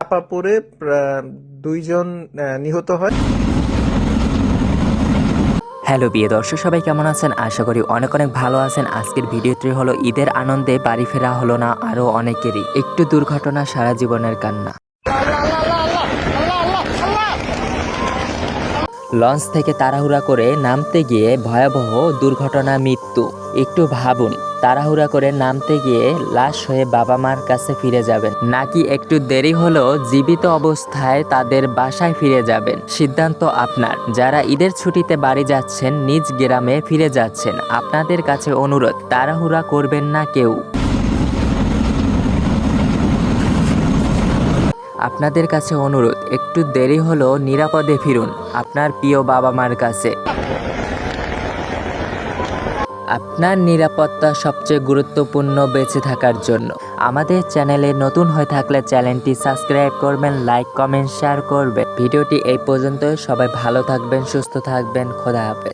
চাপা পড়ে 2 জন নিহত হয়। হ্যালো প্রিয় দর্শক, সবাই কেমন আছেন? আশা করি অনেক অনেক ভালো আছেন। আজকের ভিডিওটি হলো ঈদের আনন্দে বাড়ি ফেরা হলো না আরও অনেকেরই। একটু দুর্ঘটনা, সারা জীবনের কান্না। লঞ্চ থেকে তাড়াহুড়া করে নামতে গিয়ে ভয়াবহ দুর্ঘটনা, মৃত্যু। একটু ভাবুন, তাড়াহুড়া করে নামতে গিয়ে লাশ হয়ে বাবা মার কাছে ফিরে যাবেন, নাকি একটু দেরি হলেও জীবিত অবস্থায় তাদের বাসায় ফিরে যাবেন? সিদ্ধান্ত আপনার। যারা ঈদের ছুটিতে বাড়ি যাচ্ছেন, নিজ গ্রামে ফিরে যাচ্ছেন, আপনাদের কাছে অনুরোধ, তাড়াহুড়া করবেন না কেউ। আপনাদের কাছে অনুরোধ, একটু দেরি হলেও নিরাপদে ফিরুন আপনার প্রিয় বাবা মার কাছে। আপনার নিরাপত্তা সবচেয়ে গুরুত্বপূর্ণ বেঁচে থাকার জন্য। আমাদের চ্যানেলে নতুন হয়ে থাকলে চ্যানেলটি সাবস্ক্রাইব করবেন, লাইক, কমেন্ট, শেয়ার করবেন। ভিডিওটি এই পর্যন্ত। সবাই ভালো থাকবেন, সুস্থ থাকবেন। খোদা হাফেজ।